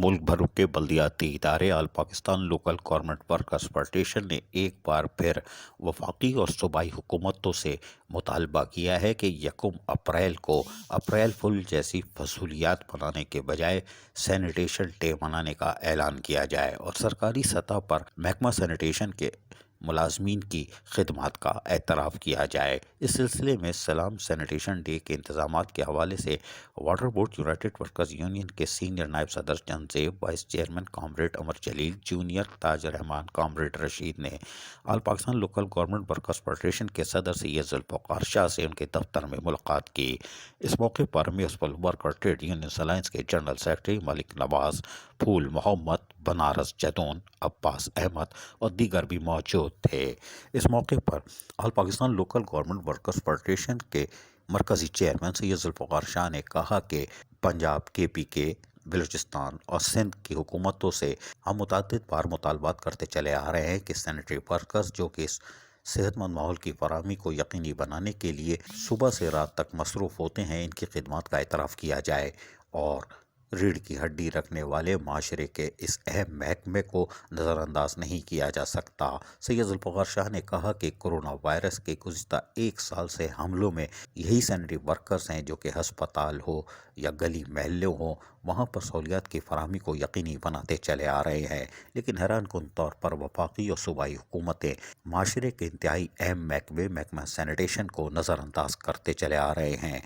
ملک بھر کے بلدیاتی ادارے all Pakistan local government workers federation نے ایک بار پھر وفاقی اور صوبائی حکومتوں سے مطالبہ کیا ہے کہ یکم اپریل کو اپریل فل جیسی فضولیات منانے کے بجائے سینیٹیشن ڈے منانے کا اعلان کیا جائے اور سرکاری سطح پر محکمہ سینیٹیشن کے ملازمین کی خدمات کا اعتراف کیا جائے۔ اس سلسلے میں سلام سینیٹیشن ڈے کے انتظامات کے حوالے سے water board united workers union کے سینئر نائب صدر Jahanzeb, vice chairman comrade Umar Jalil, junior Taj Rehman comrade Rashid نے all Pakistan local government workers federation کے صدر سید ذوالفقار شاہ سے ان کے دفتر میں ملاقات کی۔ اس موقع پر municipal worker trade union alliance کے جنرل سیکرٹری ملک نواز، پھول محمد، بنارس جدون، عباس احمد اور دیگر بھی موجود تھے۔ اس موقع پر all Pakistan local government workers federation کے مرکزی چیئرمین سید ذوالفقار شاہ نے کہا کہ پنجاب، KPK، بلوچستان اور سندھ کی حکومتوں سے ہم متعدد بار مطالبات کرتے چلے آ رہے ہیں کہ سینیٹری ورکرز جو کہ صحت مند ماحول کی فراہمی کو یقینی بنانے کے لیے صبح سے رات تک مصروف ہوتے ہیں، ان کی خدمات کا اعتراف کیا جائے اور ریڑھ کی ہڈی رکھنے والے معاشرے کے اس اہم محکمے کو نظر انداز نہیں کیا جا سکتا۔ سید ذوالفقار شاہ نے کہا کہ کورونا وائرس کے گزشتہ 1 سال سے حملوں میں یہی سینیٹری ورکرز ہیں جو کہ ہسپتال ہو یا گلی محلے ہوں وہاں پر سہولیات کی فراہمی کو یقینی بناتے چلے آ رہے ہیں، لیکن حیران کن طور پر وفاقی اور صوبائی حکومتیں معاشرے کے انتہائی اہم محکمہ سینیٹیشن کو نظر انداز کرتے چلے آ رہے ہیں،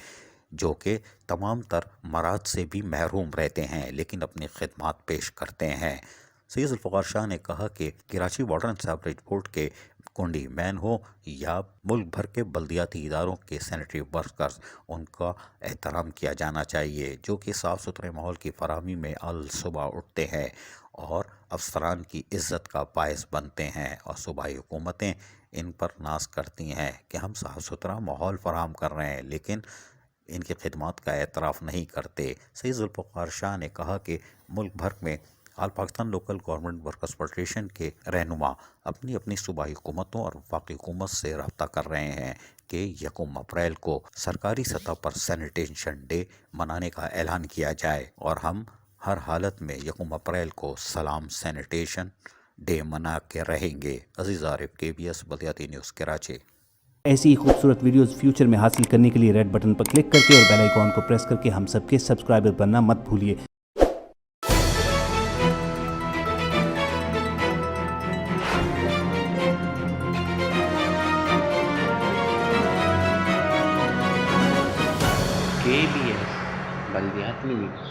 جو کہ تمام تر مراد سے بھی محروم رہتے ہیں لیکن اپنی خدمات پیش کرتے ہیں۔ سید ذوالفقار شاہ نے کہا کہ Karachi water and sewerage board کے کنڈی مین ہو یا ملک بھر کے بلدیاتی اداروں کے سینیٹری ورکرز، ان کا احترام کیا جانا چاہیے جو کہ صاف ستھرے ماحول کی فراہمی میں صبح اٹھتے ہیں اور افسران کی عزت کا باعث بنتے ہیں، اور صوبائی حکومتیں ان پر ناز کرتی ہیں کہ ہم صاف ستھرا ماحول فراہم کر رہے ہیں لیکن ان کی خدمات کا اعتراف نہیں کرتے۔ سید ذوالفقار شاہ نے کہا کہ ملک بھر میں all Pakistan local government workers federation کے رہنما اپنی اپنی صوبائی حکومتوں اور وفاقی حکومت سے رابطہ کر رہے ہیں کہ یکم اپریل کو سرکاری سطح پر سینیٹیشن ڈے منانے کا اعلان کیا جائے اور ہم ہر حالت میں یکم اپریل کو سلام سینیٹیشن ڈے منا کے رہیں گے۔ عزیز عارف، KBS بلدیاتی نیوز، کراچی۔ ایسی ہی خوبصورت ویڈیوز فیوچر میں حاصل کرنے کے لیے ریڈ بٹن پر کلک کر کے اور بیل آئیکن کو پریس کر کے ہم سب کے سبسکرائبر بننا مت بھولیے۔ KBS بلدیاتی نیوز۔